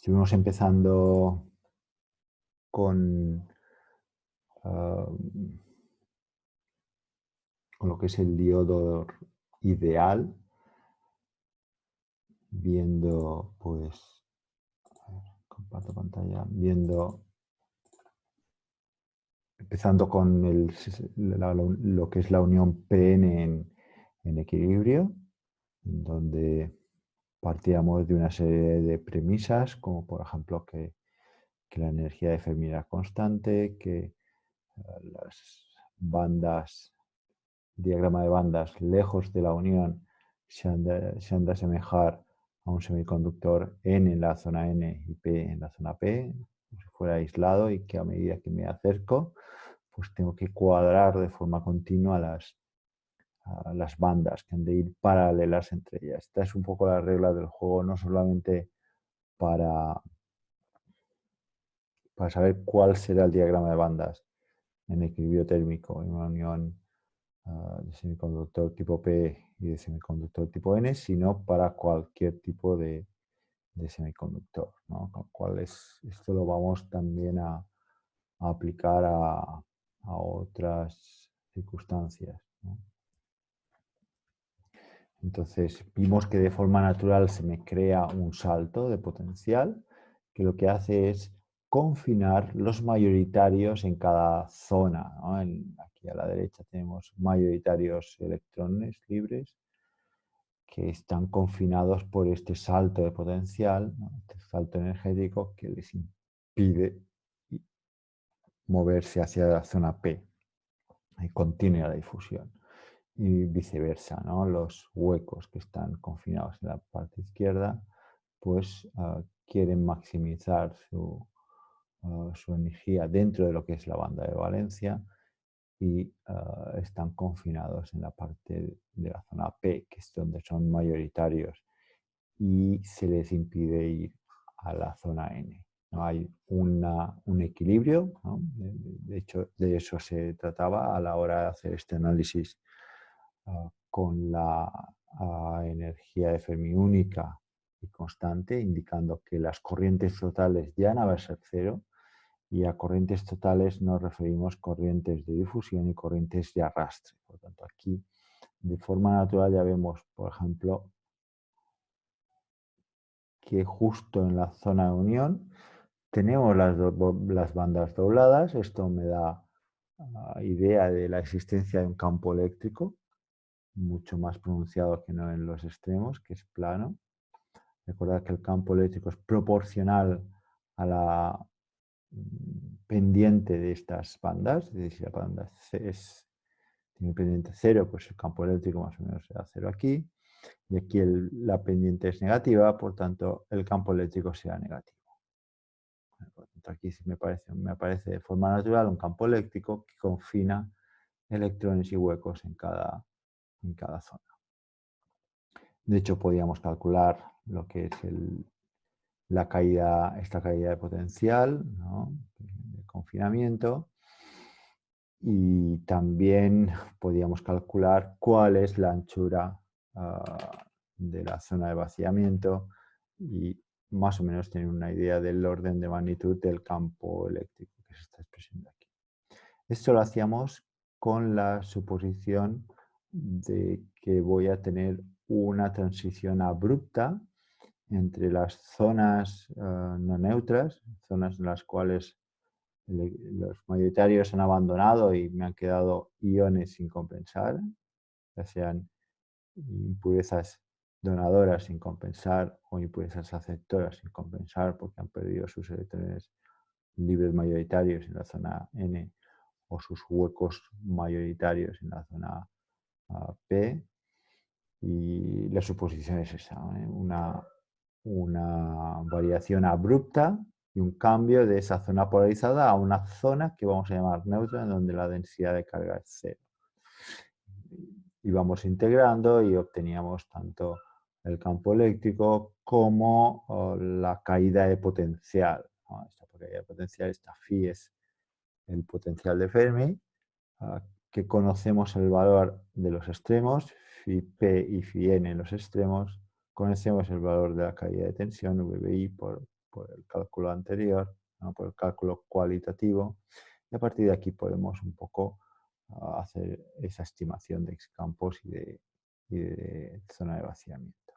Estuvimos empezando con, ah, con lo que es el diodo ideal, viendo, pues, a ver, comparto pantalla, empezando con lo que es la unión PN en equilibrio, donde partíamos de una serie de premisas, como por ejemplo que la energía de Fermi era constante, que las bandas, diagrama de bandas lejos de la unión se han de asemejar a un semiconductor N en la zona N y P en la zona P, como si fuera aislado, y que a medida que me acerco, pues tengo que cuadrar de forma continua a las bandas que han de ir paralelas entre ellas. Esta es un poco la regla del juego, no solamente para, para saber cuál será el diagrama de bandas en equilibrio térmico en una unión de semiconductor tipo P y de semiconductor tipo N, sino para cualquier tipo de semiconductor, ¿no? Con lo cual esto lo vamos también a aplicar a otras circunstancias, ¿no? Entonces vimos que de forma natural se me crea un salto de potencial que lo que hace es confinar los mayoritarios en cada zona, ¿no? Aquí a la derecha tenemos mayoritarios electrones libres que están confinados por este salto de potencial, ¿no? Este salto energético que les impide moverse hacia la zona P y continua la difusión. Y viceversa, ¿no? Los huecos que están confinados en la parte izquierda, pues quieren maximizar su energía dentro de lo que es la banda de valencia y están confinados en la parte de la zona P, que es donde son mayoritarios, y se les impide ir a la zona N. No hay un equilibrio, ¿no? De hecho, de eso se trataba a la hora de hacer este análisis con la energía de Fermi única y constante, indicando que las corrientes totales ya no van a ser cero, y a corrientes totales nos referimos corrientes de difusión y corrientes de arrastre. Por lo tanto, aquí de forma natural ya vemos, por ejemplo, que justo en la zona de unión tenemos las bandas dobladas. Esto me da idea de la existencia de un campo eléctrico mucho más pronunciado que no en los extremos, que es plano. Recordad que el campo eléctrico es proporcional a la pendiente de estas bandas. Es decir, si la banda tiene pendiente cero, pues el campo eléctrico más o menos será cero aquí. Y aquí la pendiente es negativa, por tanto el campo eléctrico será negativo. Por tanto, aquí sí me aparece de forma natural un campo eléctrico que confina electrones y huecos en cada zona. De hecho, podíamos calcular lo que es esta caída de potencial, ¿no? De confinamiento, y también podíamos calcular cuál es la anchura de la zona de vaciamiento y más o menos tener una idea del orden de magnitud del campo eléctrico que se está expresando aquí. Esto lo hacíamos con la suposición de que voy a tener una transición abrupta entre las zonas no neutras, zonas en las cuales los mayoritarios han abandonado y me han quedado iones sin compensar, ya sean impurezas donadoras sin compensar o impurezas aceptoras sin compensar porque han perdido sus electrones libres mayoritarios en la zona N o sus huecos mayoritarios en la zona P. Y la suposición es esa, ¿eh? Una variación abrupta y un cambio de esa zona polarizada a una zona que vamos a llamar neutra, en donde la densidad de carga es cero. Y vamos integrando y obteníamos tanto el campo eléctrico como la caída de potencial, ¿no? Esta caída de potencial, esta phi es el potencial de Fermi, que conocemos el valor de los extremos, phi p y phi n en los extremos. Conocemos el valor de la caída de tensión, VBI, por por el cálculo anterior, ¿no? Por el cálculo cualitativo, y a partir de aquí podemos un poco hacer esa estimación de X-campos y de zona de vaciamiento.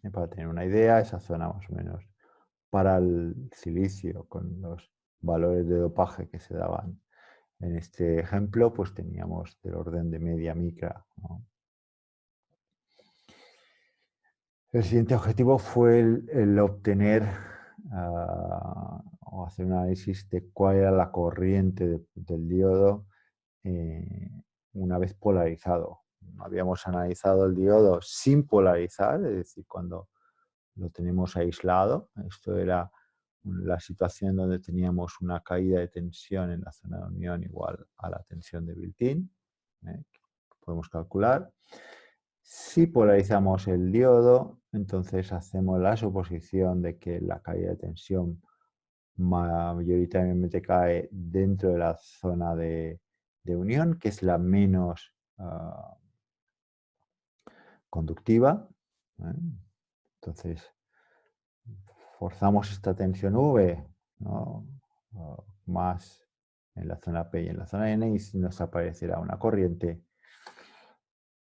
Y para tener una idea, esa zona más o menos para el silicio con los valores de dopaje que se daban en este ejemplo, pues teníamos del orden de media micra, ¿no? El siguiente objetivo fue el obtener o hacer un análisis de cuál era la corriente del diodo una vez polarizado. Habíamos analizado el diodo sin polarizar, es decir, cuando lo tenemos aislado. Esto era la situación donde teníamos una caída de tensión en la zona de unión igual a la tensión de built-in, que podemos calcular. Si polarizamos el diodo, entonces hacemos la suposición de que la caída de tensión mayoritariamente cae dentro de la zona de unión, que es la menos conductiva, ¿eh? Entonces, forzamos esta tensión V, ¿no? Más en la zona P y en la zona N, y nos aparecerá una corriente,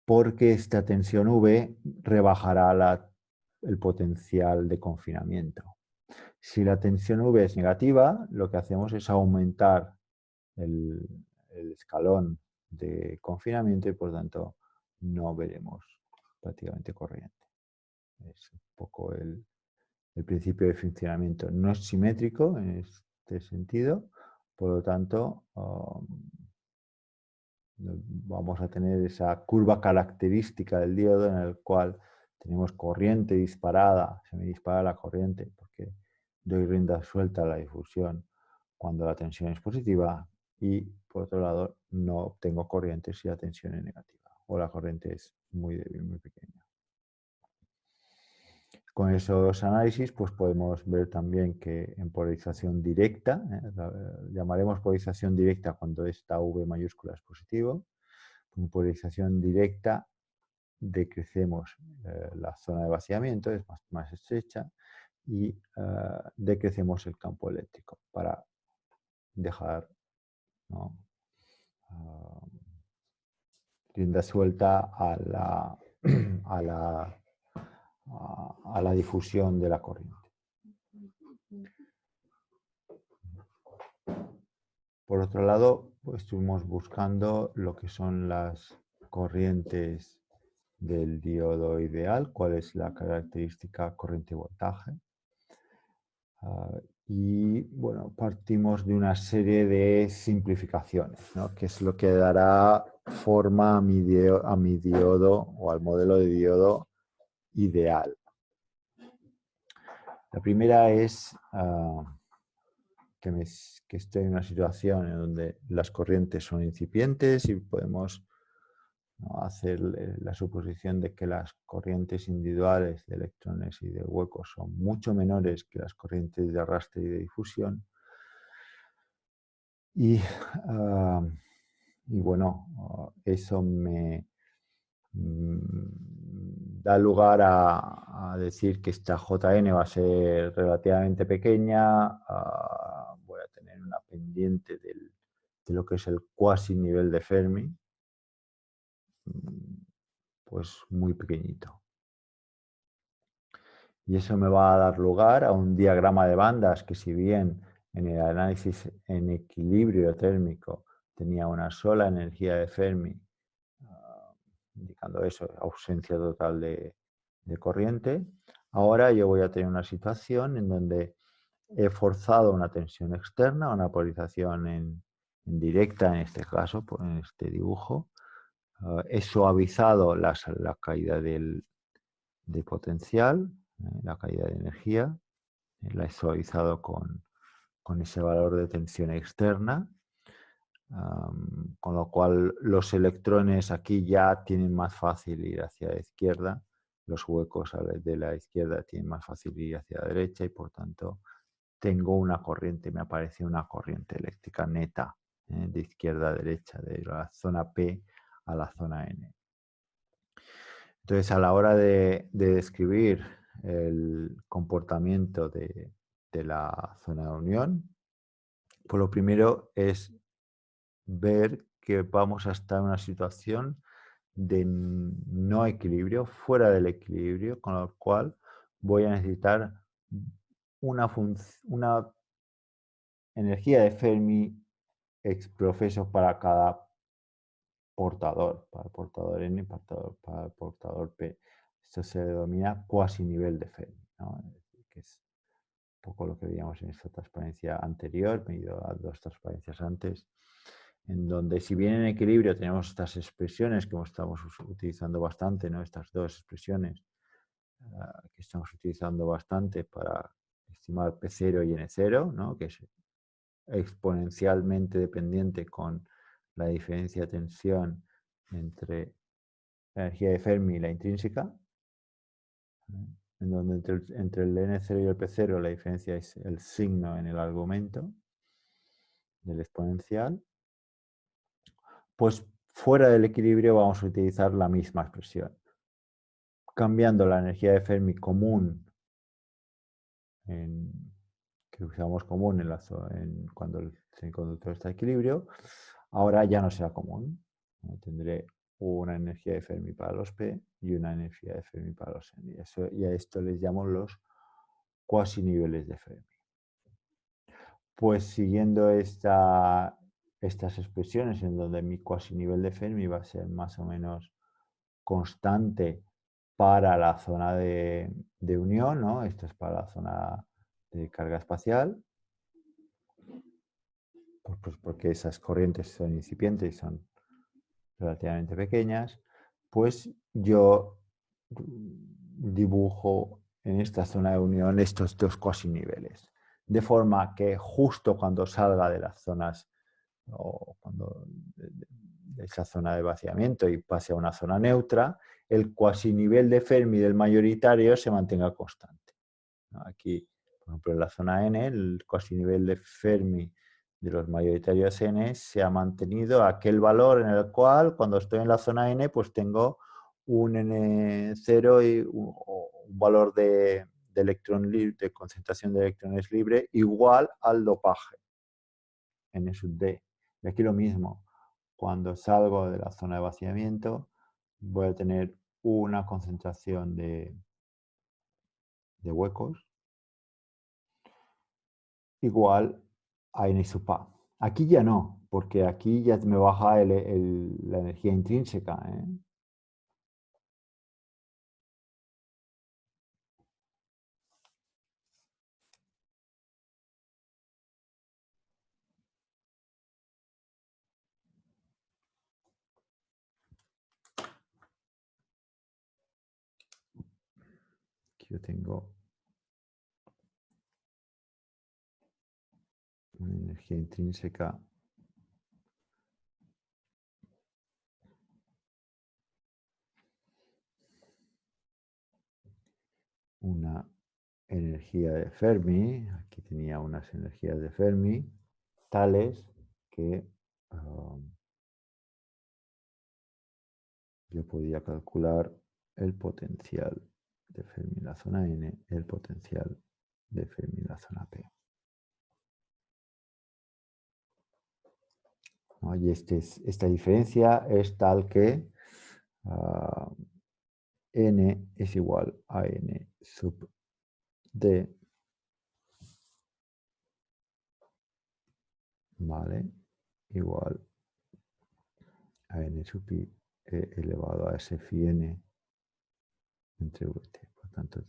porque esta tensión V rebajará el potencial de confinamiento. Si la tensión V es negativa, lo que hacemos es aumentar el escalón de confinamiento y por tanto no veremos prácticamente corriente. Es un poco el principio de funcionamiento. No es simétrico en este sentido, por lo tanto vamos a tener esa curva característica del diodo en el cual tenemos corriente disparada, se me dispara la corriente porque doy rienda suelta a la difusión cuando la tensión es positiva, y por otro lado no obtengo corriente si la tensión es negativa o la corriente es muy débil, muy pequeña. Con esos análisis pues podemos ver también que en polarización directa, llamaremos polarización directa cuando esta V mayúscula es positivo, en polarización directa decrecemos la zona de vaciamiento, es más estrecha, y decrecemos el campo eléctrico para dejar, ¿no?, rienda suelta a la difusión de la corriente. Por otro lado, pues, estuvimos buscando lo que son las corrientes del diodo ideal, cuál es la característica corriente-voltaje. Y bueno, partimos de una serie de simplificaciones, ¿no?, que es lo que dará forma a mi diodo o al modelo de diodo ideal. La primera es que estoy en una situación en donde las corrientes son incipientes y podemos, ¿no?, hacer la suposición de que las corrientes individuales de electrones y de huecos son mucho menores que las corrientes de arrastre y de difusión. Y bueno, eso me da lugar a decir que esta JN va a ser relativamente pequeña. Voy a tener una pendiente de lo que es el cuasi nivel de Fermi, pues muy pequeñito. Y eso me va a dar lugar a un diagrama de bandas que, si bien en el análisis en equilibrio térmico tenía una sola energía de Fermi, indicando eso, ausencia total de corriente, ahora yo voy a tener una situación en donde he forzado una tensión externa, una polarización en directa en este caso, en este dibujo. He suavizado la caída de potencial, la caída de energía, la he suavizado con ese valor de tensión externa, con lo cual los electrones aquí ya tienen más fácil ir hacia la izquierda, los huecos de la izquierda tienen más fácil ir hacia la derecha, y por tanto tengo una corriente, me aparece una corriente eléctrica neta, de izquierda a derecha, de la zona P a la zona N. Entonces, a la hora de describir el comportamiento de la zona de unión, pues lo primero es ver que vamos a estar en una situación de no equilibrio, fuera del equilibrio, con lo cual voy a necesitar una energía de Fermi exprofeso para cada portador, para el portador N, para el portador P. Esto se denomina cuasi nivel de Fermi, ¿no? Que es un poco lo que veíamos en esta transparencia anterior, me he ido a 2 transparencias antes, en donde si bien en equilibrio tenemos estas expresiones que estamos utilizando bastante, ¿no? Estas 2 expresiones que estamos utilizando bastante para estimar P0 y N0, ¿no? Que es exponencialmente dependiente con la diferencia de tensión entre la energía de Fermi y la intrínseca, en donde entre el N0 y el P0 la diferencia es el signo en el argumento del exponencial, pues fuera del equilibrio vamos a utilizar la misma expresión. Cambiando la energía de Fermi común, que usamos común cuando el semiconductor está en equilibrio, ahora ya no será común. Tendré una energía de Fermi para los P y una energía de Fermi para los N. Y a esto les llamo los cuasi niveles de Fermi. Pues siguiendo estas expresiones en donde mi cuasi nivel de Fermi va a ser más o menos constante para la zona de unión, ¿no? Esto es para la zona de carga espacial, pues porque esas corrientes son incipientes y son relativamente pequeñas, pues yo dibujo en esta zona de unión estos 2 cuasi niveles, de forma que justo cuando salga de las zonas o cuando de esa zona de vaciamiento y pase a una zona neutra, el cuasi nivel de Fermi del mayoritario se mantenga constante. Aquí, por ejemplo, en la zona N, el cuasi nivel de Fermi de los mayoritarios N se ha mantenido aquel valor en el cual cuando estoy en la zona N pues tengo un N0 y un valor de concentración de electrones libre igual al dopaje, N sub D. Y aquí lo mismo, cuando salgo de la zona de vaciamiento voy a tener una concentración de huecos igual a N sub A. Aquí ya no, porque aquí ya me baja la energía intrínseca, ¿eh? Aquí yo tengo una energía intrínseca una energía de Fermi, aquí tenía unas energías de Fermi, tales que yo podía calcular el potencial de Fermi en la zona N, el potencial de Fermi en la zona P. ¿No? Y esta diferencia es tal que N es igual a N sub D, ¿vale? Igual a N sub I elevado a S phi N entre VT. Por tanto,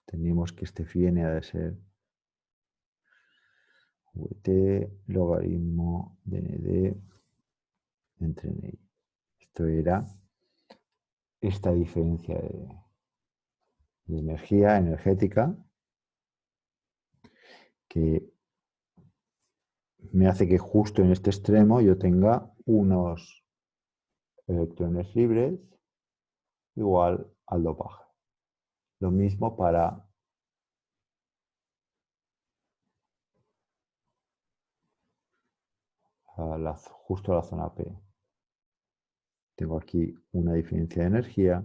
tenemos que este phi N ha de ser VT logaritmo de ND entre NI. Esto era esta diferencia de energía energética que me hace que justo en este extremo yo tenga unos electrones libres igual al dopaje. Lo mismo para justo la zona P. Tengo aquí una diferencia de energía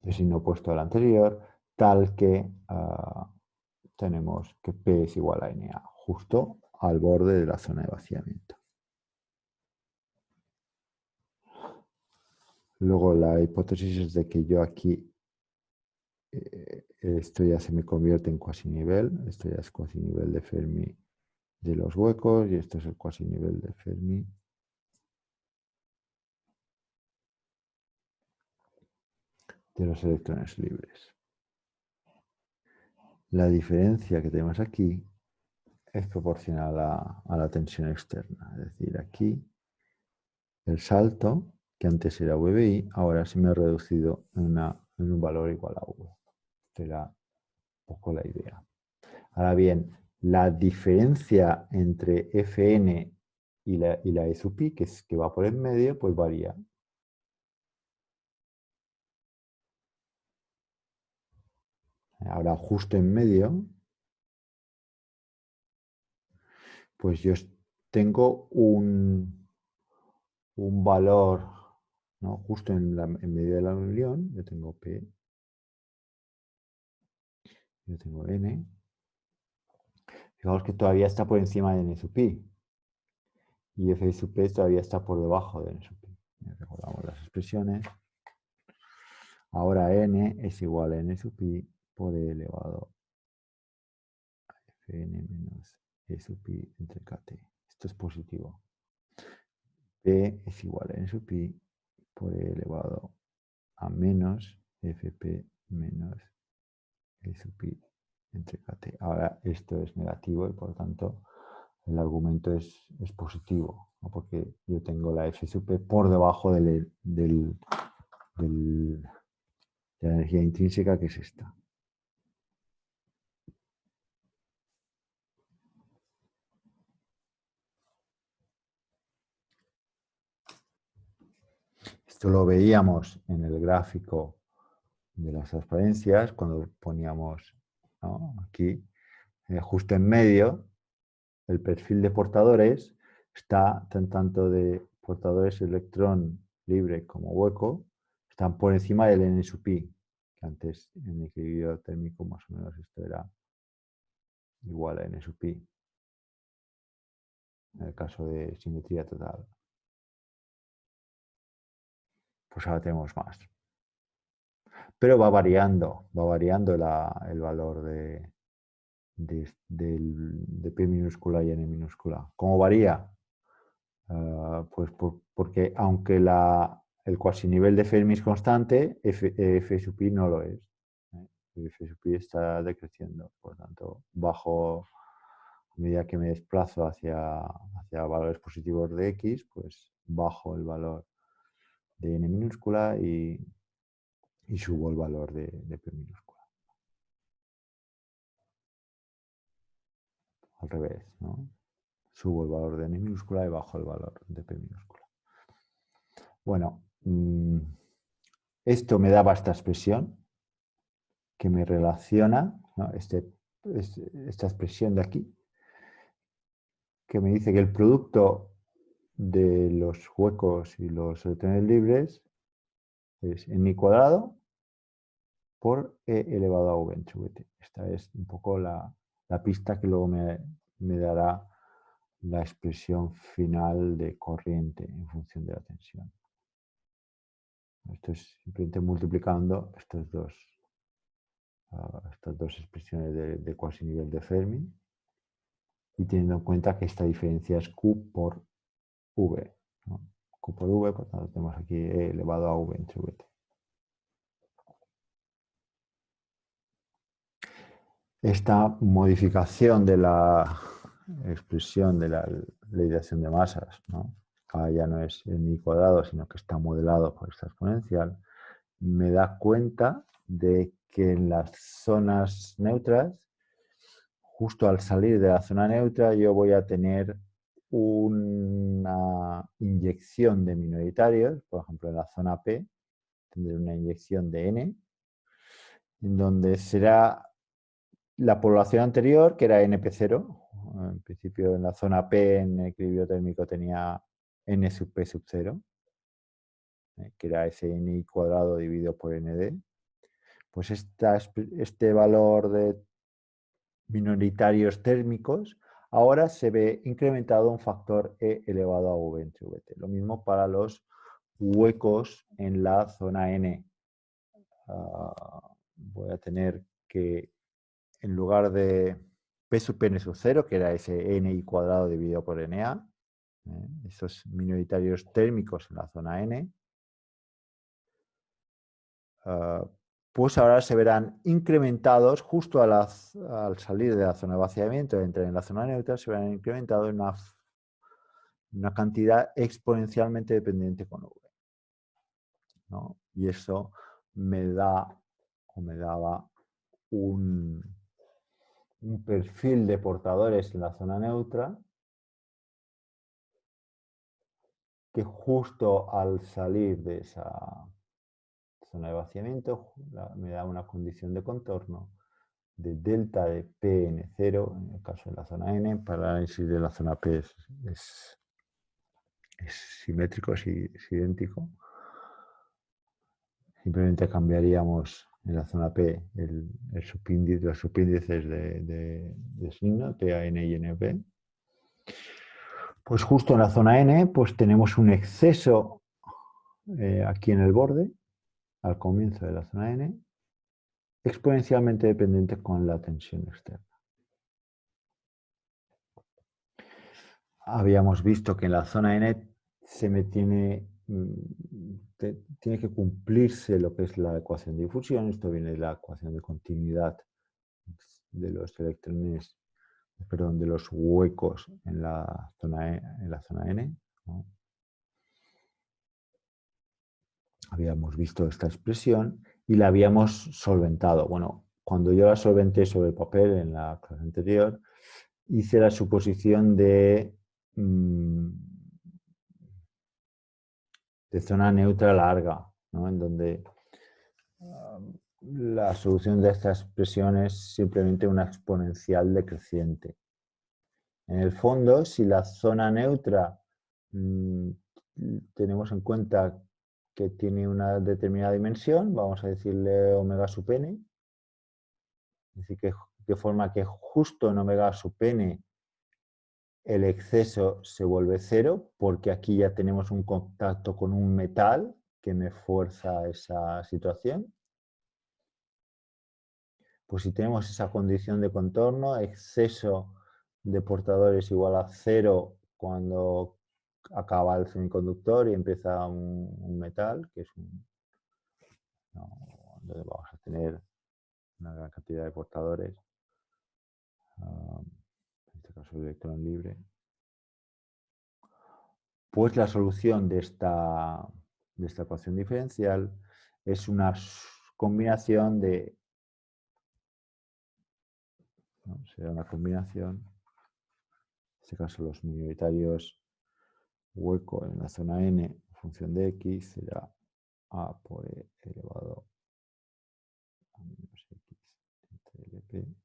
de signo opuesto al anterior, tal que tenemos que P es igual a NA, justo al borde de la zona de vaciamiento. Luego la hipótesis es de que yo aquí, esto ya se me convierte en cuasinivel, esto ya es cuasinivel de Fermi de los huecos y esto es el cuasinivel de Fermi de los electrones libres. La diferencia que tenemos aquí es proporcional a la tensión externa. Es decir, aquí el salto, que antes era VBI, ahora se me ha reducido en un valor igual a V. Esta era un poco la idea. Ahora bien, la diferencia entre Fn y la E sub i, que va por el medio, pues varía. Ahora, justo en medio, pues yo tengo un valor, ¿no? Justo en medio de la unión, yo tengo P, yo tengo N. Fijaos que todavía está por encima de N sub i. Y F sub P todavía está por debajo de N sub i. Recordamos las expresiones. Ahora N es igual a N sub i por E elevado a Fn menos E sub i entre Kt. Esto es positivo. P es igual a N sub i por E elevado a menos Fp menos E sub i entre Kt. Ahora esto es negativo y por lo tanto el argumento es positivo, ¿no? Porque yo tengo la F sub p por debajo de la energía intrínseca, que es esta. Esto lo veíamos en el gráfico de las transparencias, cuando poníamos, ¿no? Aquí, justo en medio, el perfil de portadores está tanto de portadores electrón libre como hueco, están por encima del N sub i, que antes en equilibrio térmico más o menos esto era igual a N sub i, en el caso de simetría total. Pues ahora tenemos más. Pero va variando el valor de P minúscula y N minúscula. ¿Cómo varía? Pues porque aunque el cuasinivel de Fermi es constante, F sub i no lo es. F sub i está decreciendo, por lo tanto, bajo, a medida que me desplazo hacia valores positivos de X, pues bajo el valor de N minúscula y subo el valor de P minúscula. Al revés, ¿no? Subo el valor de N minúscula y bajo el valor de P minúscula. Bueno, esto me daba esta expresión que me relaciona, ¿no? Esta expresión de aquí, que me dice que el producto de los huecos y los electrones libres es n cuadrado por e elevado a v entre vt. Esta es un poco la pista que luego me dará la expresión final de corriente en función de la tensión. Esto es simplemente multiplicando estas dos expresiones de cuasinivel de Fermi y teniendo en cuenta que esta diferencia es Q por V, ¿no? Q por V, por tanto tenemos aquí E elevado a V entre Vt. Esta modificación de la expresión de la ley de acción de masas, ¿no? Ahora ya no es el mi cuadrado, sino que está modelado por esta exponencial, me da cuenta de que en las zonas neutras, justo al salir de la zona neutra, yo voy a tener una inyección de minoritarios, por ejemplo, en la zona P, tendré una inyección de N, en donde será la población anterior, que era NP0. En principio, en la zona P, en equilibrio térmico, tenía N sub P sub 0, que era ese Ni cuadrado dividido por ND. pues este valor de minoritarios térmicos ahora se ve incrementado un factor e elevado a v entre vt. Lo mismo para los huecos en la zona n. Voy a tener que, en lugar de p sub n sub 0, que era ese ni cuadrado dividido por na, esos minoritarios térmicos en la zona n, pues ahora se verán incrementados justo al salir de la zona de vaciamiento, entrar en la zona neutra, se verán incrementados en una cantidad exponencialmente dependiente con v, ¿no? Y eso me da o me daba un perfil de portadores en la zona neutra que justo al salir de esa zona de vaciamiento me da una condición de contorno de delta de Pn0, en el caso de la zona n. Para el análisis de la zona P es simétrico, es idéntico. Simplemente cambiaríamos en la zona P los subíndices de signo, PAN y NP. Pues justo en la zona N pues tenemos un exceso aquí en el borde, al comienzo de la zona N, exponencialmente dependiente con la tensión externa. Habíamos visto que en la zona N tiene que cumplirse lo que es la ecuación de difusión. Esto viene de la ecuación de continuidad de los electrones, perdón, de los huecos en la zona N, ¿no? Habíamos visto esta expresión y la habíamos solventado. Bueno, cuando yo la solventé sobre el papel en la clase anterior, hice la suposición de zona neutra larga, ¿no? En donde la solución de esta expresión es simplemente una exponencial decreciente. En el fondo, si la zona neutra tenemos en cuenta que tiene una determinada dimensión, vamos a decirle omega sub n, es decir, de forma que justo en omega sub n el exceso se vuelve cero, porque aquí ya tenemos un contacto con un metal que me fuerza esa situación. Pues si tenemos esa condición de contorno, exceso de portadores igual a cero cuando acaba el semiconductor y empieza un metal, que es donde vamos a tener una gran cantidad de portadores, en este caso el electrón libre. Pues la solución de esta ecuación diferencial es una combinación de, ¿no? Será una combinación, en este caso los minoritarios hueco en la zona n en función de x será a por e elevado a menos x entre Lp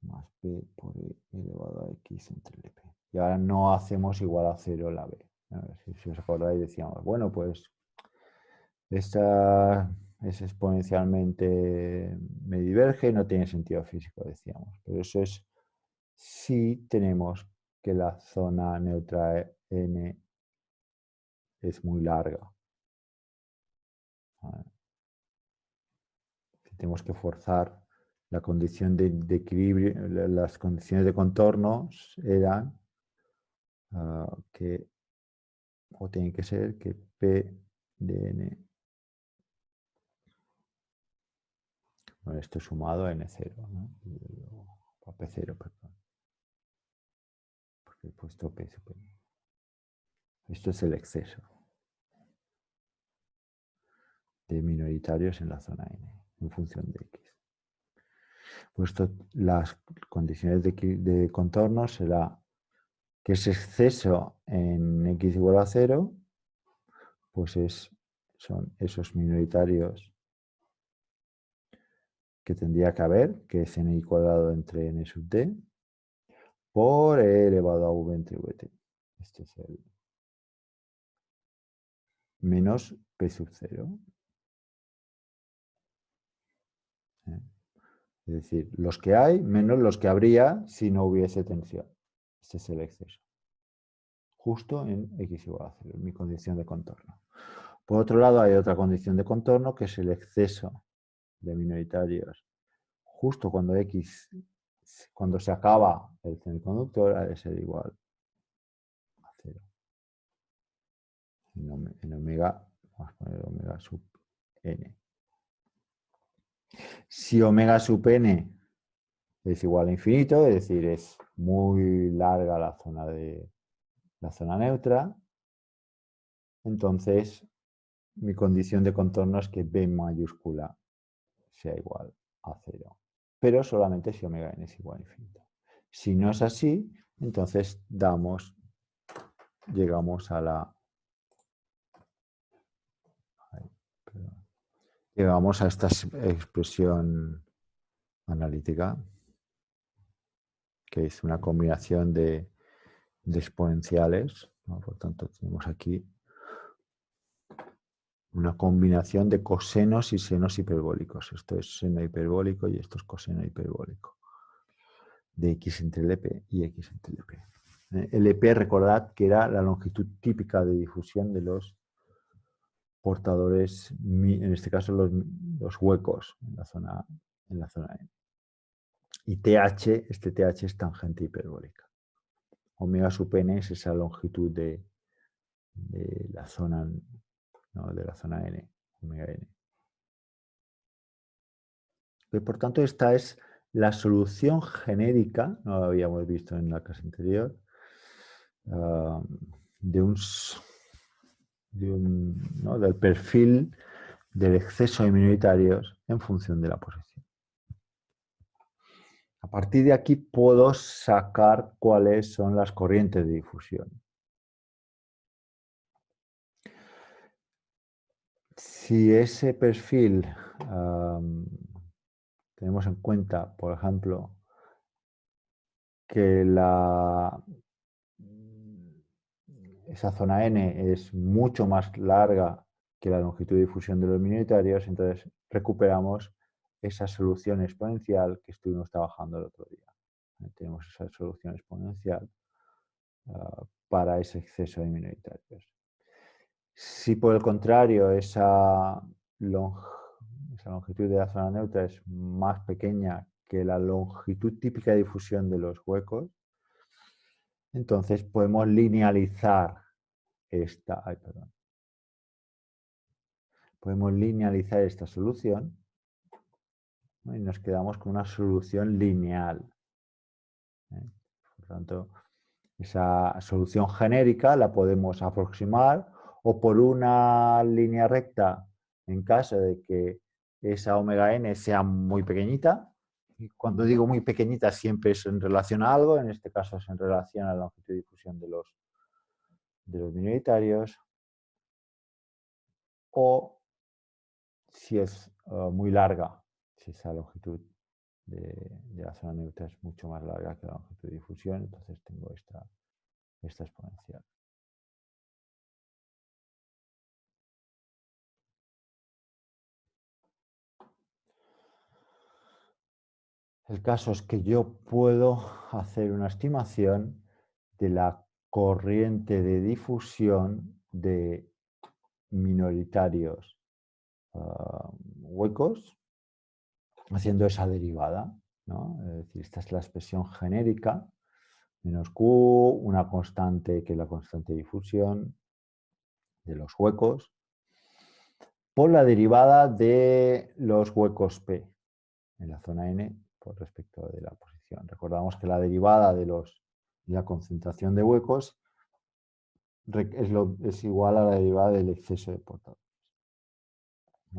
más p por e elevado a x entre Lp. Y ahora no hacemos igual a 0 la b. Si os acordáis decíamos, bueno, pues esta es exponencialmente, me diverge, no tiene sentido físico, decíamos. Pero eso es si tenemos que la zona neutra n es muy larga. Si tenemos que forzar la condición de equilibrio, las condiciones de contorno eran que, o tiene que ser que P de n, bueno, esto sumado a N0, ¿no? A P0, perdón. Porque he puesto P sub n. Esto es el exceso de minoritarios en la zona n, en función de x. Pues las condiciones de contorno será que ese exceso en x igual a 0, pues son esos minoritarios que tendría que haber, que es n cuadrado entre n sub d, por e elevado a v entre vt. Este es el menos p sub 0. ¿eh? Es decir, los que hay menos los que habría si no hubiese tensión. Este es el exceso. Justo en x igual a 0, mi condición de contorno. Por otro lado, hay otra condición de contorno que es el exceso de minoritarios. Justo cuando se acaba el semiconductor, ha de ser igual a 0. En omega, vamos a poner omega sub n. Si omega sub n es igual a infinito, es decir, es muy larga la zona neutra, entonces mi condición de contorno es que B mayúscula sea igual a 0, pero solamente si omega n es igual a infinito. Si no es así, entonces llegamos a esta expresión analítica, que es una combinación de exponenciales, ¿no? Por tanto, tenemos aquí una combinación de cosenos y senos hiperbólicos. Esto es seno hiperbólico y esto es coseno hiperbólico. De x entre LP y x entre LP. LP, recordad que era la longitud típica de difusión de los portadores, en este caso los huecos en la zona N. Y TH, este TH es tangente hiperbólica. Omega sub n es esa longitud de la zona, ¿no? De la zona N, omega n. Y por tanto, esta es la solución genérica, no lo habíamos visto en la clase anterior, del perfil del exceso de minoritarios en función de la posición. A partir de aquí puedo sacar cuáles son las corrientes de difusión. Si ese perfil tenemos en cuenta, por ejemplo, que esa zona N es mucho más larga que la longitud de difusión de los minoritarios, entonces recuperamos esa solución exponencial que estuvimos trabajando el otro día. Tenemos esa solución exponencial para ese exceso de minoritarios. Si por el contrario esa longitud de la zona neutra es más pequeña que la longitud típica de difusión de los huecos, entonces podemos linealizar podemos linealizar esta solución, ¿no? Y nos quedamos con una solución lineal. Por tanto, esa solución genérica la podemos aproximar o por una línea recta en caso de que esa omega n sea muy pequeñita. Y cuando digo muy pequeñita siempre es en relación a algo, en este caso es en relación a la longitud de difusión de los minoritarios. O si es muy larga, si esa longitud de la zona neutra es mucho más larga que la longitud de difusión, entonces tengo esta exponencial. El caso es que yo puedo hacer una estimación de la corriente de difusión de minoritarios huecos haciendo esa derivada, ¿no? Es decir, esta es la expresión genérica, menos Q, una constante que es la constante de difusión de los huecos, por la derivada de los huecos P en la zona N por respecto de la posición. Recordamos que la derivada de la concentración de huecos es igual a la derivada del exceso de portadores.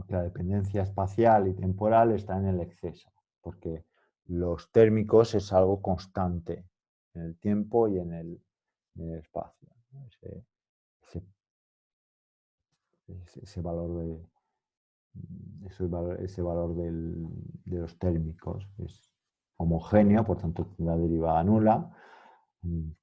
La dependencia espacial y temporal está en el exceso, porque los térmicos es algo constante en el tiempo y en el espacio. Ese valor de los térmicos es homogéneo, por tanto la derivada nula,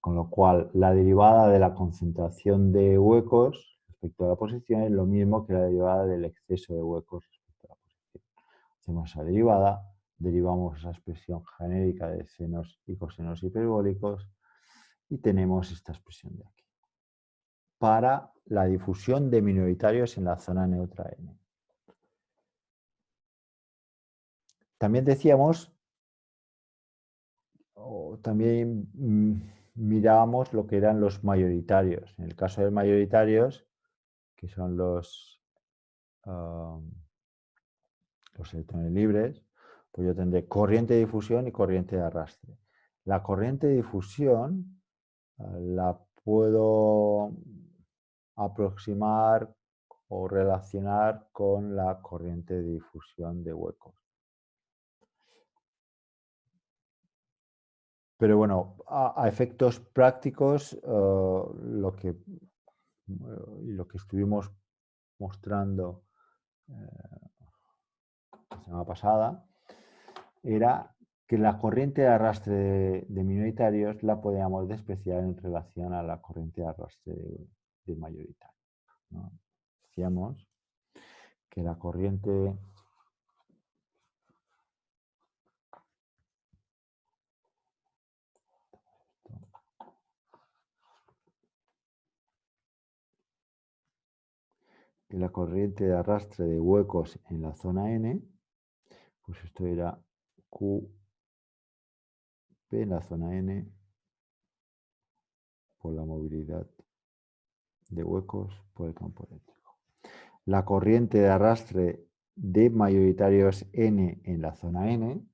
con lo cual la derivada de la concentración de huecos respecto a la posición es lo mismo que la derivada del exceso de huecos respecto a la posición. hacemos esa derivada, derivamos esa expresión genérica de senos y cosenos hiperbólicos y tenemos esta expresión de aquí. Para la difusión de minoritarios en la zona neutra N. También decíamos, o también mirábamos lo que eran los mayoritarios. En el caso de mayoritarios, que son los electrones libres, pues yo tendré corriente de difusión y corriente de arrastre. La corriente de difusión la puedo aproximar o relacionar con la corriente de difusión de huecos. Pero bueno, a efectos prácticos, lo que estuvimos mostrando la semana pasada era que la corriente de arrastre de minoritarios la podíamos despreciar en relación a la corriente de arrastre de mayoritarios, ¿no? Decíamos que la corriente de arrastre de huecos en la zona N, pues esto era QP en la zona N por la movilidad de huecos por el campo eléctrico. La corriente de arrastre de mayoritarios N en la zona N,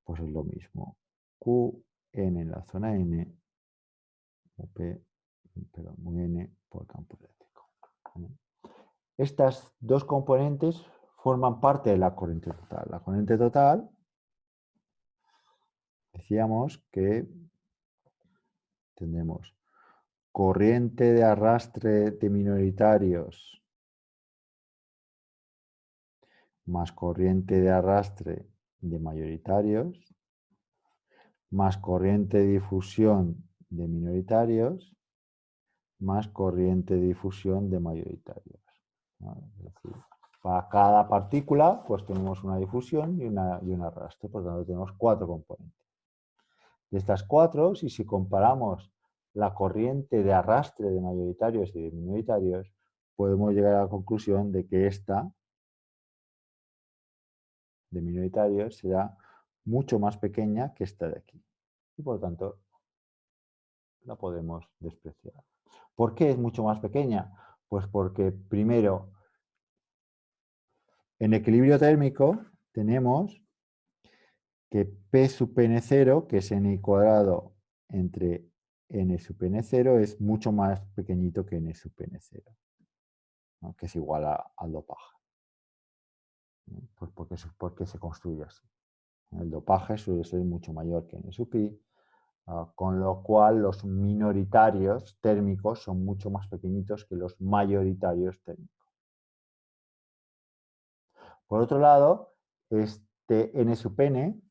pues es lo mismo. Qn en la zona N, N por campo eléctrico. Estas dos componentes forman parte de la corriente total. La corriente total, decíamos que tendremos corriente de arrastre de minoritarios más corriente de arrastre de mayoritarios más corriente de difusión de minoritarios más corriente de difusión de mayoritarios, ¿no? Es decir, para cada partícula pues tenemos una difusión y un arrastre, por lo tanto tenemos 4 componentes. De estas 4, si comparamos la corriente de arrastre de mayoritarios y de minoritarios, podemos llegar a la conclusión de que esta de minoritarios será mucho más pequeña que esta de aquí. Y por lo tanto, la podemos despreciar. ¿Por qué es mucho más pequeña? Pues porque, primero, en equilibrio térmico tenemos que P sub n0, que es n cuadrado entre n sub n0, es mucho más pequeñito que n sub n0, ¿no? Que es igual al dopaje, ¿no? Pues porque se construye así. El dopaje suele ser mucho mayor que n sub i, con lo cual los minoritarios térmicos son mucho más pequeñitos que los mayoritarios térmicos. Por otro lado, este n sub n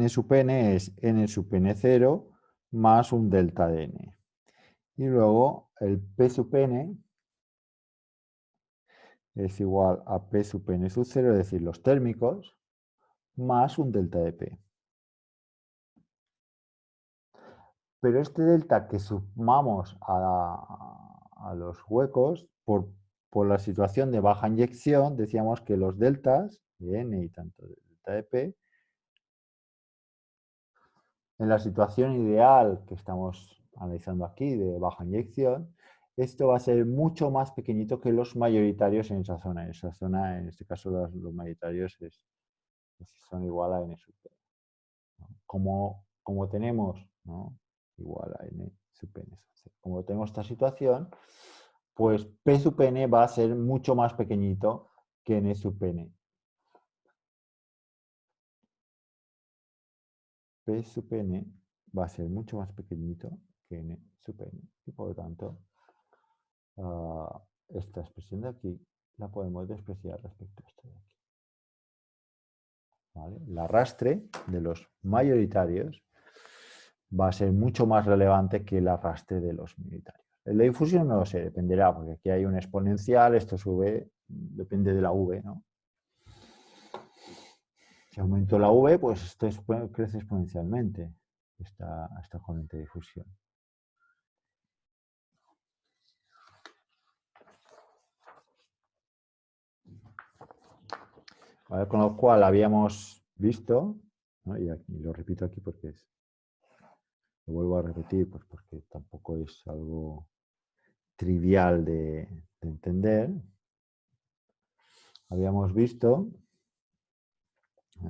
sub n es n sub n0 más un delta de n. Y luego el P sub n es igual a P sub n sub 0, es decir, los térmicos, más un delta de P. Pero este delta que sumamos a los huecos, por la situación de baja inyección, decíamos que los deltas de n y tanto de delta de P, en la situación ideal que estamos analizando aquí de baja inyección, esto va a ser mucho más pequeñito que los mayoritarios en esa zona. En esa zona, en este caso, los mayoritarios son igual a n sub p. Como tenemos, ¿no?, igual a n sub n sub c. Como tenemos esta situación, pues P sub n va a ser mucho más pequeñito que n sub n. P sub n va a ser mucho más pequeñito que n sub n. Y por lo tanto, esta expresión de aquí la podemos despreciar respecto a esta de aquí. ¿Vale? El arrastre de los mayoritarios va a ser mucho más relevante que el arrastre de los minoritarios. La difusión no lo sé, dependerá, porque aquí hay un exponencial, esto sube, depende de la V, ¿no? Si aumento la V, pues esto crece exponencialmente, esta corriente de difusión. ¿Vale? Con lo cual habíamos visto, ¿no? Y aquí, lo repito aquí porque lo vuelvo a repetir, pues porque tampoco es algo trivial de entender. Habíamos visto,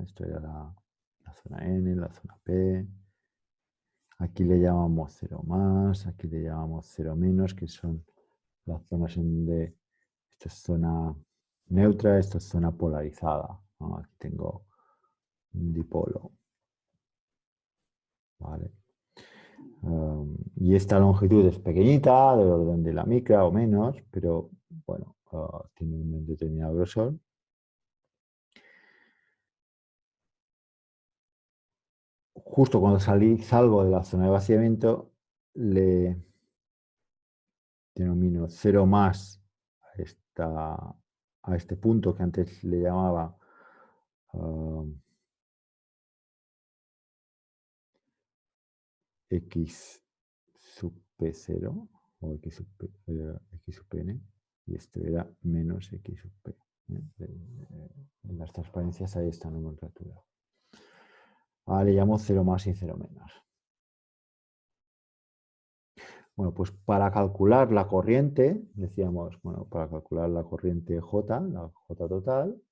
esto era la zona N, la zona P, aquí le llamamos 0 más, aquí le llamamos 0 menos, que son las zonas en donde esta es zona neutra, esta es zona polarizada, ¿no? Aquí tengo un dipolo, ¿vale? Y esta longitud es pequeñita, del orden de la micra o menos, pero bueno, tiene un determinado grosor. Justo cuando salgo de la zona de vaciamiento, le denomino 0 más a este punto que antes le llamaba x sub p0 o x sub n, y esto era menos x sub p. En las transparencias hay esta nomenclatura. Ahora le llamo 0 más y 0 menos. Bueno, pues para calcular la corriente, decíamos, bueno, para calcular la corriente J, la J total,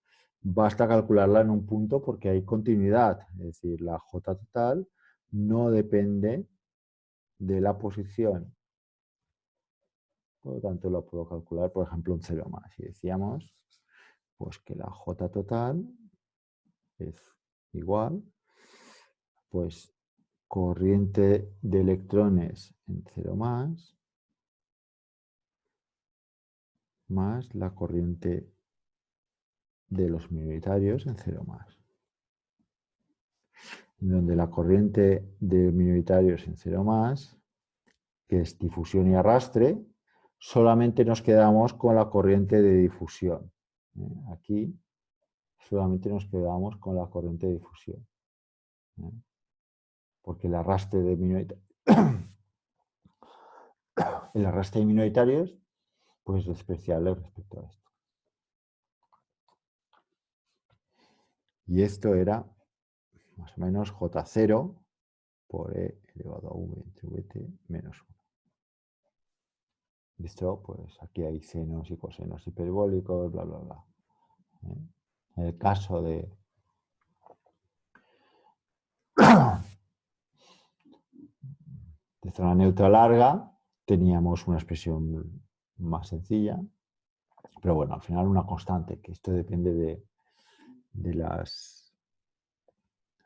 basta calcularla en un punto porque hay continuidad. Es decir, la J total no depende de la posición. Por lo tanto, lo puedo calcular, por ejemplo, un 0 más. Y decíamos, pues que la J total es igual, pues corriente de electrones en 0 más la corriente de los minoritarios en 0 más. Donde la corriente de minoritarios en 0 más, que es difusión y arrastre, solamente nos quedamos con la corriente de difusión. Aquí solamente nos quedamos con la corriente de difusión. Porque el arrastre de minoritarios pues es despreciable respecto a esto. Y esto era más o menos J0 por E elevado a V entre Vt menos 1. Esto, pues aquí hay senos y cosenos hiperbólicos, bla, bla, bla. En el caso de zona neutra larga, teníamos una expresión más sencilla, pero bueno, al final una constante, que esto depende de las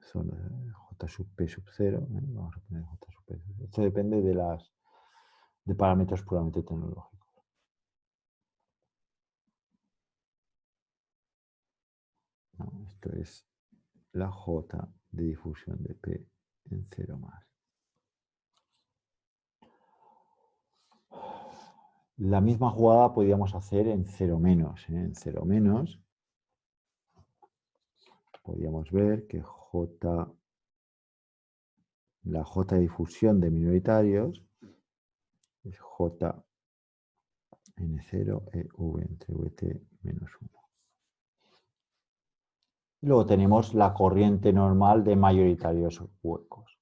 zonas J sub P sub 0, vamos a poner J sub P sub 0. Esto depende de parámetros puramente tecnológicos. Esto es la J de difusión de P en 0 más. La misma jugada podíamos hacer en 0 menos. En 0 menos podíamos ver que la J de difusión de minoritarios es J N0 EV entre VT menos 1. Y luego tenemos la corriente normal de mayoritarios huecos.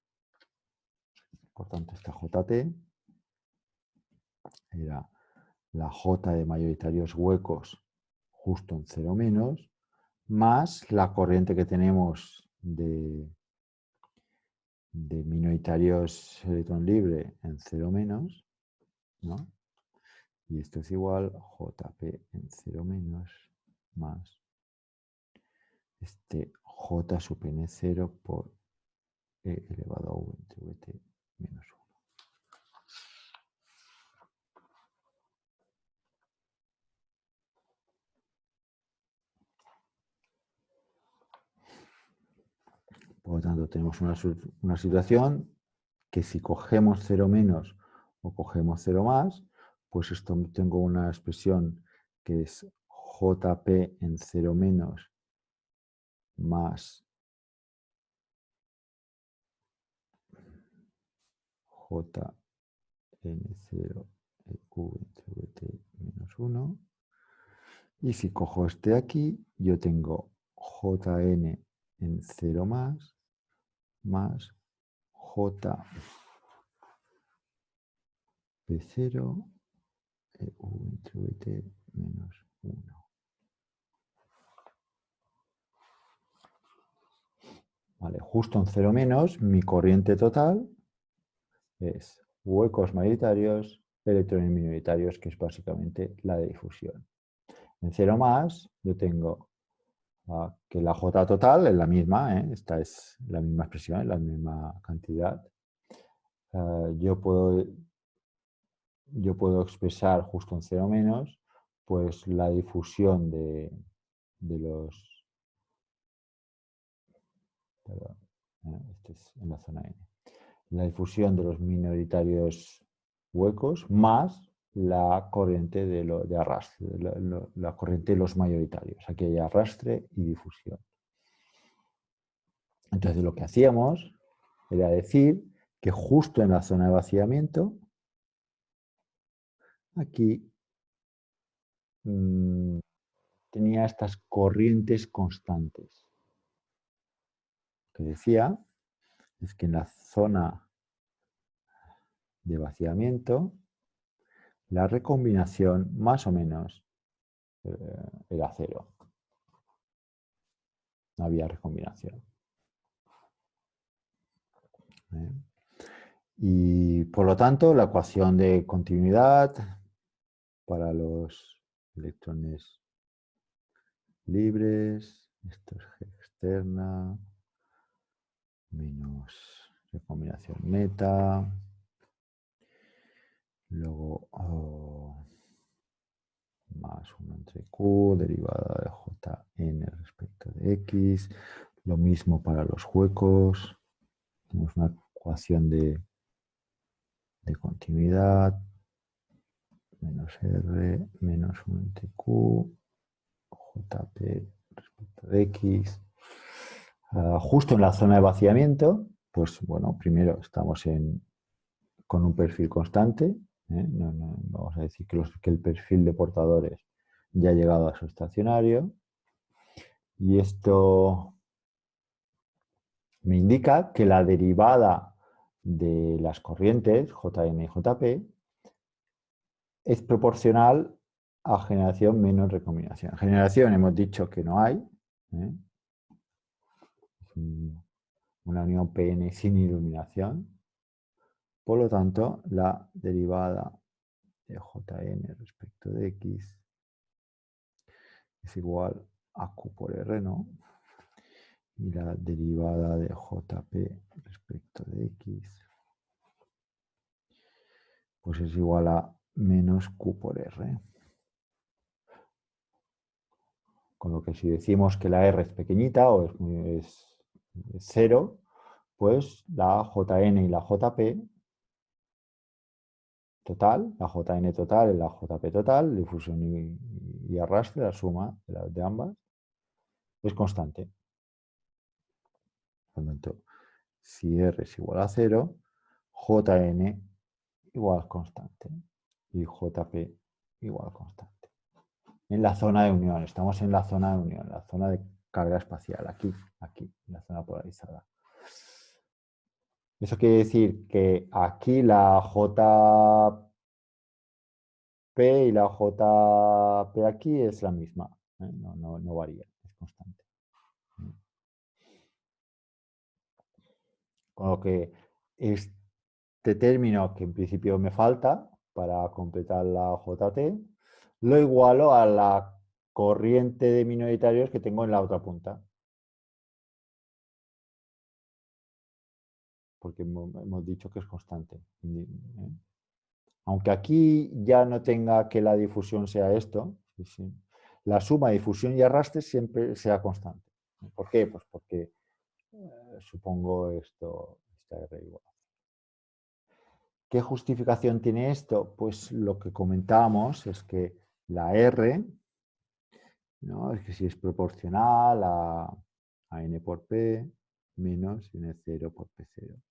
Por tanto, esta JT era la J de mayoritarios huecos justo en 0 menos, más la corriente que tenemos de minoritarios electrón libre en 0 menos, ¿no? Y esto es igual a JP en 0 menos más este J sub N0 por E elevado a V entre VT menos 1. Por lo tanto, tenemos una situación que si cogemos 0 menos o cogemos 0 más, pues esto tengo una expresión que es JP en 0 menos más JN0 EQ entre VT menos 1. Y si cojo este de aquí, yo tengo Jn en 0 más J P0 EU entre VT menos 1. Vale, justo en 0 menos, mi corriente total es huecos mayoritarios, electrones minoritarios, que es básicamente la de difusión. En 0 más, yo tengo que la J total es la misma, esta es la misma expresión, la misma cantidad. Yo puedo expresar justo en 0 menos, pues la difusión de los... Perdón, este es en la zona N. La difusión de los minoritarios huecos más la corriente de arrastre, la corriente de los mayoritarios. Aquí hay arrastre y difusión. Entonces lo que hacíamos era decir que justo en la zona de vaciamiento, aquí tenía estas corrientes constantes. Lo que decía es que en la zona de vaciamiento la recombinación más o menos era cero. No había recombinación. Y por lo tanto, la ecuación de continuidad para los electrones libres, esto es G externa, menos recombinación neta, luego más 1 entre Q, derivada de Jn respecto de X, lo mismo para los huecos, tenemos una ecuación de continuidad, menos R, menos 1 entre Q, JP respecto de X. Justo en la zona de vaciamiento, pues bueno, primero estamos con un perfil constante. No, vamos a decir que el perfil de portadores ya ha llegado a su estacionario. Y esto me indica que la derivada de las corrientes Jn y Jp es proporcional a generación menos recombinación. Generación hemos dicho que no hay. Una unión PN sin iluminación. Por lo tanto, la derivada de Jn respecto de X es igual a Q por R, ¿no? Y la derivada de Jp respecto de X pues es igual a menos Q por R. Con lo que si decimos que la R es pequeñita o es 0, pues la Jn y la Jp total, la Jn total y la Jp total, difusión y arrastre, la suma de ambas, es constante. Por lo tanto, si R es igual a 0, Jn igual constante y Jp igual constante. En la zona de unión, estamos en la zona de unión, la zona de carga espacial, aquí, en la zona polarizada. Eso quiere decir que aquí la JP y la JP aquí es la misma, no varía, es constante. Con lo que este término que en principio me falta para completar la JT, lo igualo a la corriente de minoritarios que tengo en la otra punta. Porque hemos dicho que es constante. Aunque aquí ya no tenga que la difusión sea esto, la suma de difusión y arrastre siempre sea constante. ¿Por qué? Pues porque supongo esta R igual. ¿Qué justificación tiene esto? Pues lo que comentábamos es que la R, ¿no? Es que si es proporcional a n por p menos n0 por p0.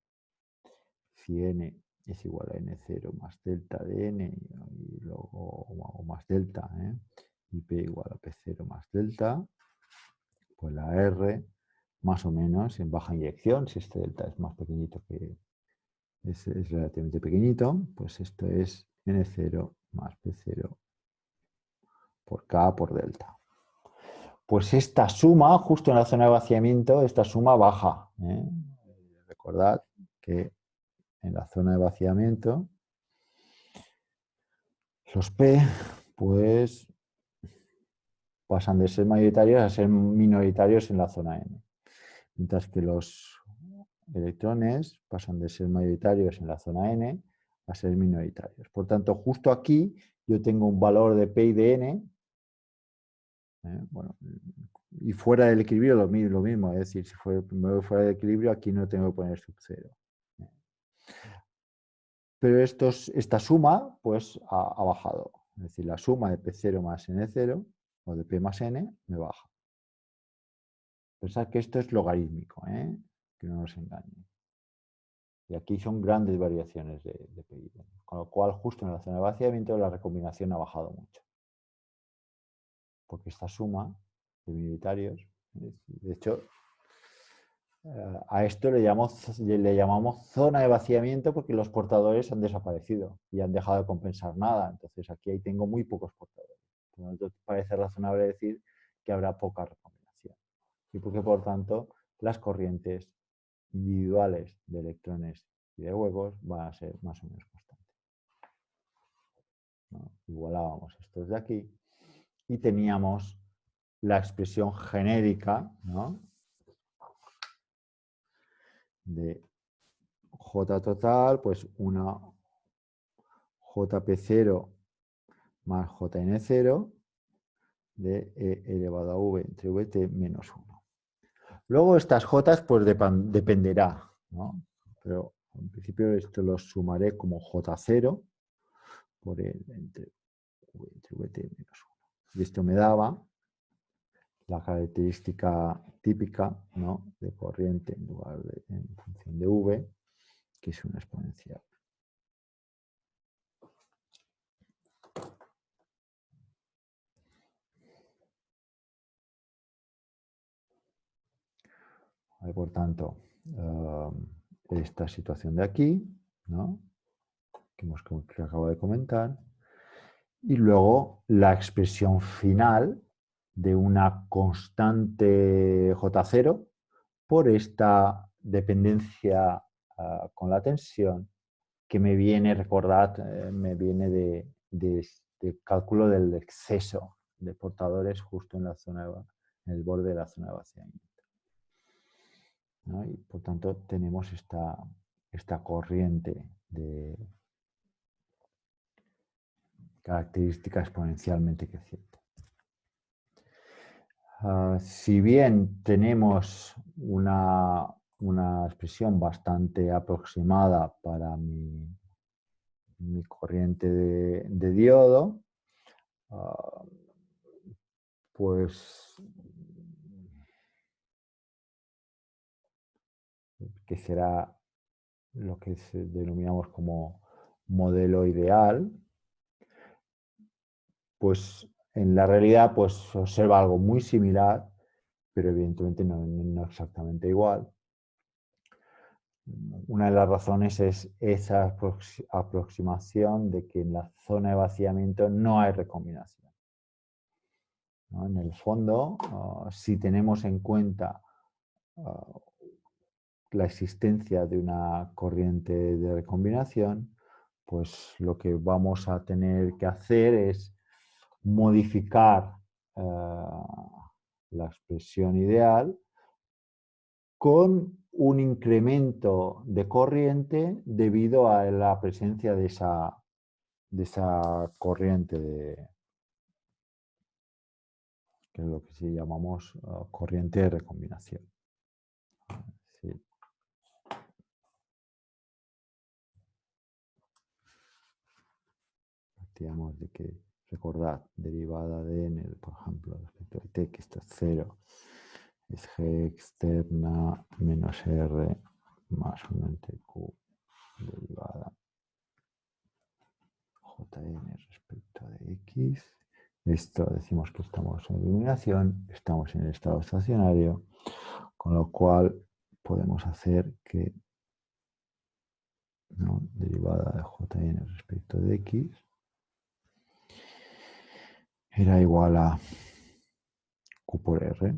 Si n es igual a n0 más delta de n y luego, o más delta, y p igual a p0 más delta, pues la R más o menos en baja inyección, si este delta es más pequeñito que es relativamente pequeñito, pues esto es n0 más p0 por k por delta. Pues esta suma, justo en la zona de vaciamiento, esta suma baja. Recordad que en la zona de vaciamiento los P pues pasan de ser mayoritarios a ser minoritarios en la zona N. Mientras que los electrones pasan de ser mayoritarios en la zona N a ser minoritarios. Por tanto, justo aquí yo tengo un valor de P y de N. Bueno, y fuera del equilibrio lo mismo, es decir, si me voy fuera del equilibrio, aquí no tengo que poner sub 0. Pero esta suma pues ha bajado. Es decir, la suma de P0 más N0 o de P más N me baja. Pensad que esto es logarítmico, que no nos engañe. Y aquí son grandes variaciones de P y N. Con lo cual, justo en la zona de vaciamiento, la recombinación ha bajado mucho. Porque esta suma de minoritarios, de hecho, a esto le llamamos zona de vaciamiento porque los portadores han desaparecido y han dejado de compensar nada. Entonces aquí ahí tengo muy pocos portadores. Entonces parece razonable decir que habrá poca recombinación. Y porque por tanto las corrientes individuales de electrones y de huecos van a ser más o menos constantes. ¿No? Igualábamos estos de aquí y teníamos la expresión genérica, ¿no? De J total, pues una JP0 más JN0 de E elevado a V entre VT menos 1. Luego estas J pues dependerá, ¿no? Pero en principio esto lo sumaré como J0 por E entre VT menos 1. Y esto me daba la característica típica, ¿no? De corriente en lugar de en función de V, que es una exponencial. Por tanto, esta situación de aquí, ¿no? que acabo de comentar, y luego la expresión final de una constante J0 por esta dependencia con la tensión que me viene, recordad, me viene de cálculo del exceso de portadores justo en la zona en el borde de la zona de vaciamiento. ¿No? Y por tanto tenemos esta corriente de característica exponencialmente creciente. Si bien tenemos una expresión bastante aproximada para mi corriente de diodo, pues que será lo que denominamos como modelo ideal, pues en la realidad pues se observa algo muy similar, pero evidentemente no exactamente igual. Una de las razones es esa aproximación de que en la zona de vaciamiento no hay recombinación. ¿No? En el fondo, si tenemos en cuenta la existencia de una corriente de recombinación, pues lo que vamos a tener que hacer es modificar la expresión ideal con un incremento de corriente debido a la presencia de esa corriente, que es lo que sí llamamos corriente de recombinación. Sí. Partíamos de que, recordad, derivada de n, por ejemplo, respecto de t, que esto es 0, es g externa menos r más 1 entre q derivada jn respecto de x. Esto decimos que estamos en eliminación, estamos en el estado estacionario, con lo cual podemos hacer que, ¿no?, derivada de jn respecto de x era igual a q por r.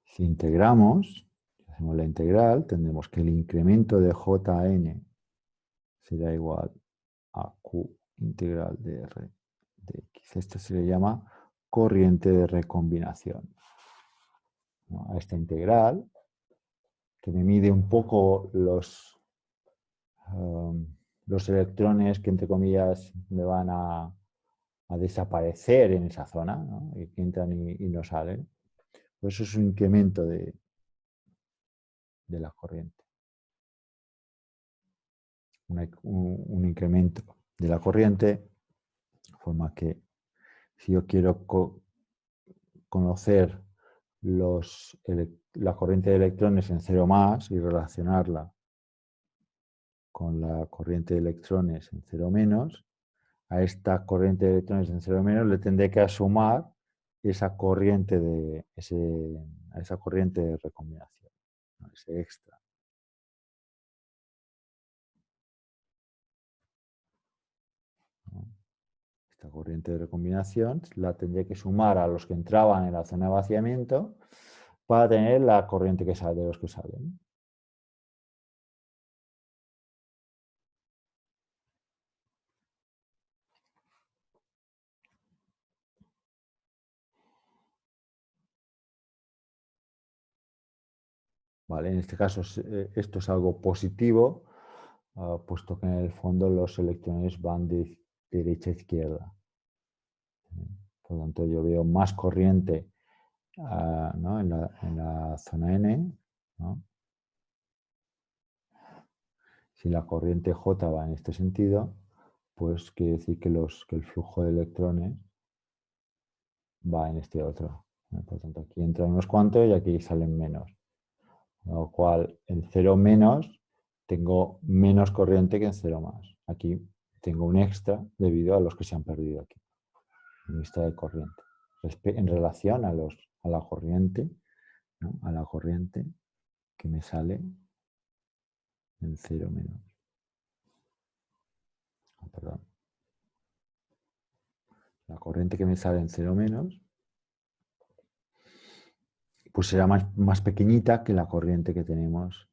Si integramos, si hacemos la integral, tendremos que el incremento de jn será igual a q integral de r de x. Esto se le llama corriente de recombinación, ¿no?, a esta integral, que me mide un poco los electrones que, entre comillas, me van a desaparecer en esa zona, ¿no?, y que entran y no salen. Pues eso es un incremento de la corriente. Un incremento de la corriente, de forma que si yo quiero conocer la corriente de electrones en 0 y relacionarla con la corriente de electrones en 0-, a esta corriente de electrones en 0- le tendré que sumar esa corriente a esa corriente de recombinación, ¿no?, ese extra. ¿No? Esta corriente de recombinación la tendré que sumar a los que entraban en la zona de vaciamiento para tener la corriente que sale de los que salen. ¿Vale? En este caso esto es algo positivo, puesto que en el fondo los electrones van de derecha a izquierda. Por lo tanto, yo veo más corriente, ¿no?, en la zona N, ¿no? Si la corriente J va en este sentido, pues quiere decir que el flujo de electrones va en este otro. Por lo tanto, aquí entran unos cuantos y aquí salen menos. Con lo cual, en 0- tengo menos corriente que en 0+. Aquí tengo un extra debido a los que se han perdido aquí. Un extra de corriente. En relación a la corriente, ¿no?, a la corriente que me sale en 0-. Perdón. La corriente que me sale en 0-, pues será más pequeñita que la corriente que tenemos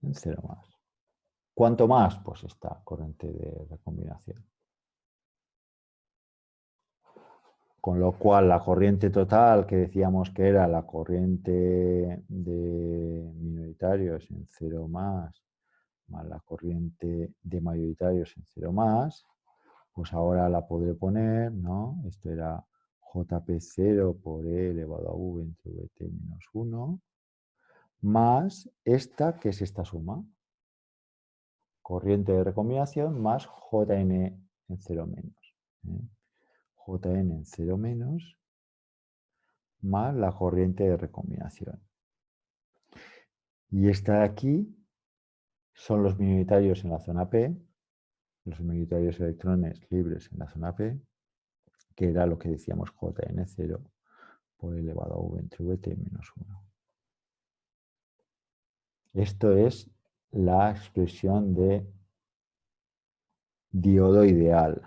en 0+. ¿Cuánto más? Pues esta corriente de recombinación. Con lo cual, la corriente total, que decíamos que era la corriente de minoritarios en 0+, más la corriente de mayoritarios en 0+, pues ahora la podré poner, ¿no? Esto era JP0 por E elevado a V entre VT menos 1, más esta, que es esta suma. Corriente de recombinación más Jn en 0-. Jn en 0- más la corriente de recombinación. Y esta de aquí son los minoritarios en la zona P, los minoritarios electrones libres en la zona P, que era lo que decíamos Jn0 por elevado a V entre Vt menos 1. Esto es la expresión de diodo ideal,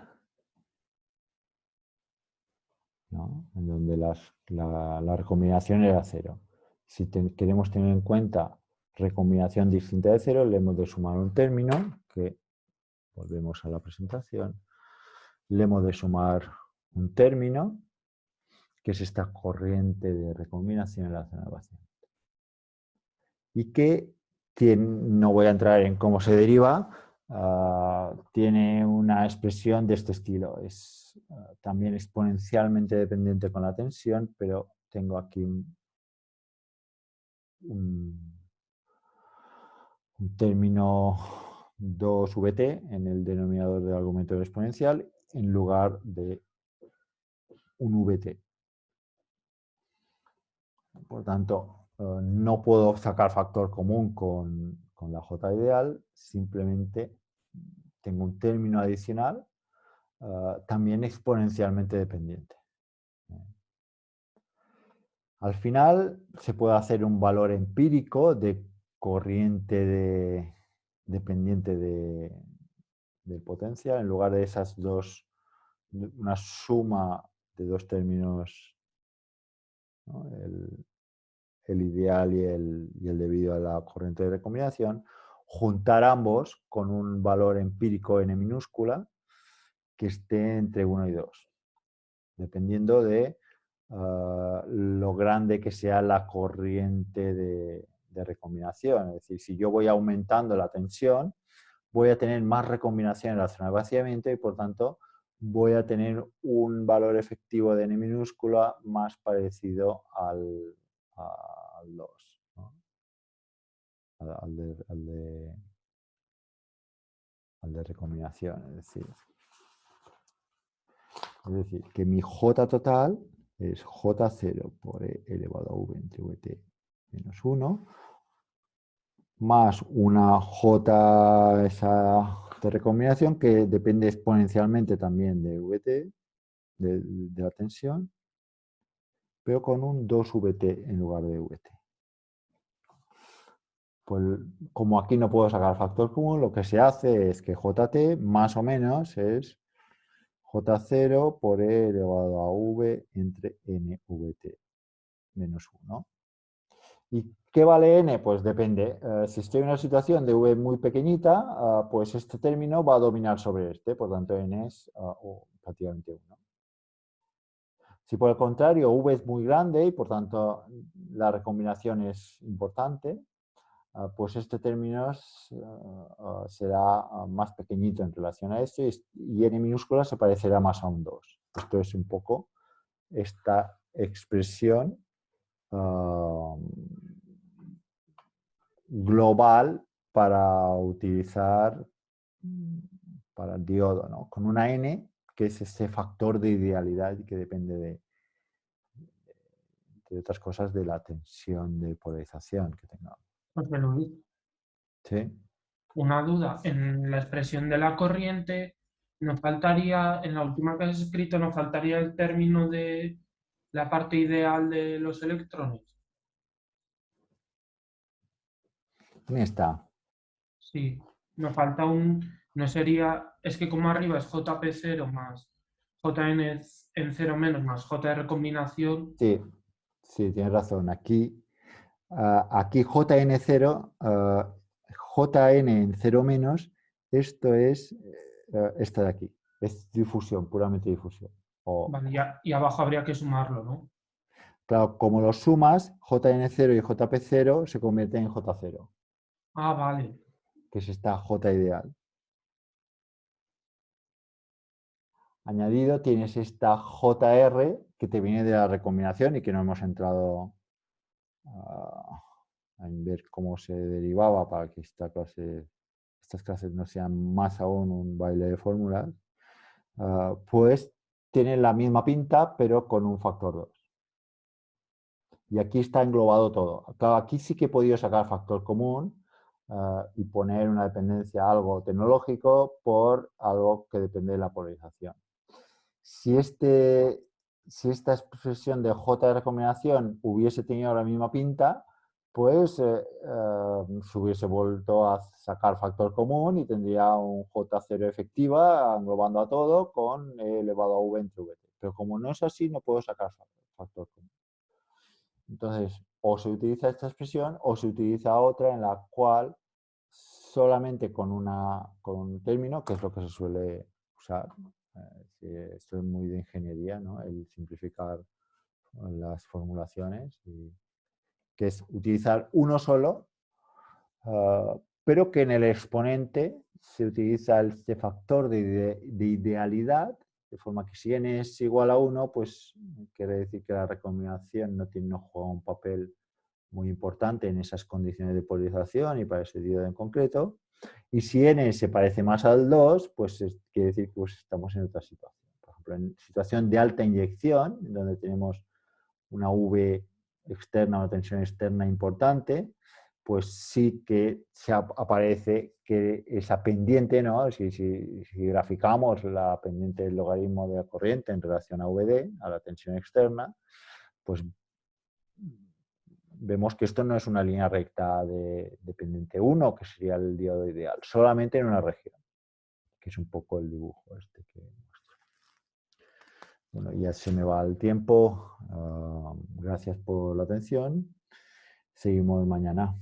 ¿no?, en donde la recombinación era 0. Si queremos tener en cuenta recombinación distinta de 0, le hemos de sumar un término, que volvemos a la presentación, le hemos de sumar un término, que es esta corriente de recombinación en la zona de vaciamiento. Y que no voy a entrar en cómo se deriva, tiene una expresión de este estilo. Es también exponencialmente dependiente con la tensión, pero tengo aquí un término 2vt en el denominador del argumento exponencial en lugar de un vt. Por tanto, no puedo sacar factor común con la j ideal, simplemente tengo un término adicional también exponencialmente dependiente. Al final se puede hacer un valor empírico de corriente dependiente del potencial en lugar de esas dos, una suma de dos términos, ¿no? El ideal y el debido a la corriente de recombinación, juntar ambos con un valor empírico n minúscula que esté entre 1 y 2, dependiendo de lo grande que sea la corriente de recombinación. Es decir, si yo voy aumentando la tensión, voy a tener más recombinación en la zona de vaciamiento y por tanto voy a tener un valor efectivo de n minúscula más parecido al 2, ¿no? al de recombinación. Es decir, que mi J total es J0 por E elevado a V entre Vt menos 1, más una J esa de recombinación que depende exponencialmente también de Vt, de la tensión, pero con un 2Vt en lugar de Vt. Pues como aquí no puedo sacar factor común, lo que se hace es que Jt más o menos es J0 por E elevado a V entre nVt menos 1. ¿Y qué vale n? Pues depende. Si estoy en una situación de v muy pequeñita, pues este término va a dominar sobre este, por tanto n es prácticamente 1. Si por el contrario v es muy grande y por tanto la recombinación es importante, pues este término será más pequeñito en relación a este y n minúscula se parecerá más a un 2. Esto es un poco esta expresión global para utilizar para el diodo, ¿no? Con una n que es ese factor de idealidad y que depende de otras cosas de la tensión de polarización que tengamos. José Luis, ¿Sí? una duda. En la expresión de la corriente, nos faltaría, en la última que has escrito, nos faltaría el término de la parte ideal de los electrones. ¿Dónde está? Sí, nos falta no sería, es que como arriba es JP0 más JN en 0 menos más J de recombinación. Sí, sí, tienes razón. Aquí JN0, JN en 0 menos, esto es esta de aquí. Es difusión, puramente difusión. Vale, y abajo habría que sumarlo, ¿no? Claro, como los sumas, JN0 y JP0 se convierten en J0, Ah, vale. que es esta J ideal. Añadido tienes esta JR que te viene de la recombinación y que no hemos entrado a ver cómo se derivaba para que estas clases no sean más aún un baile de fórmulas, pues tienen la misma pinta pero con un factor 2. Y aquí está englobado todo. Claro, aquí sí que he podido sacar factor común y poner una dependencia algo tecnológico por algo que depende de la polarización. Si esta expresión de J de recombinación hubiese tenido la misma pinta, pues se hubiese vuelto a sacar factor común y tendría un J0 efectiva englobando a todo con E elevado a V entre Vt. Pero como no es así, no puedo sacar factor común. Entonces, o se utiliza esta expresión o se utiliza otra en la cual solamente con un término, que es lo que se suele usar, esto es muy de ingeniería, ¿no? El simplificar las formulaciones, que es utilizar uno solo, pero que en el exponente se utiliza este factor de idealidad, de forma que si n es igual a 1, pues quiere decir que la recombinación no juega un papel muy importante en esas condiciones de polarización y para ese diodo en concreto. Y si n se parece más al 2, pues quiere decir que pues, estamos en otra situación. Por ejemplo, en situación de alta inyección, donde tenemos una V externa, una tensión externa importante, pues sí que aparece que esa pendiente, ¿no? Si graficamos la pendiente del logaritmo de la corriente en relación a VD, a la tensión externa, pues vemos que esto no es una línea recta de pendiente 1, que sería el diodo ideal, solamente en una región, que es un poco el dibujo este que muestro. Bueno, ya se me va el tiempo. Gracias por la atención. Seguimos mañana.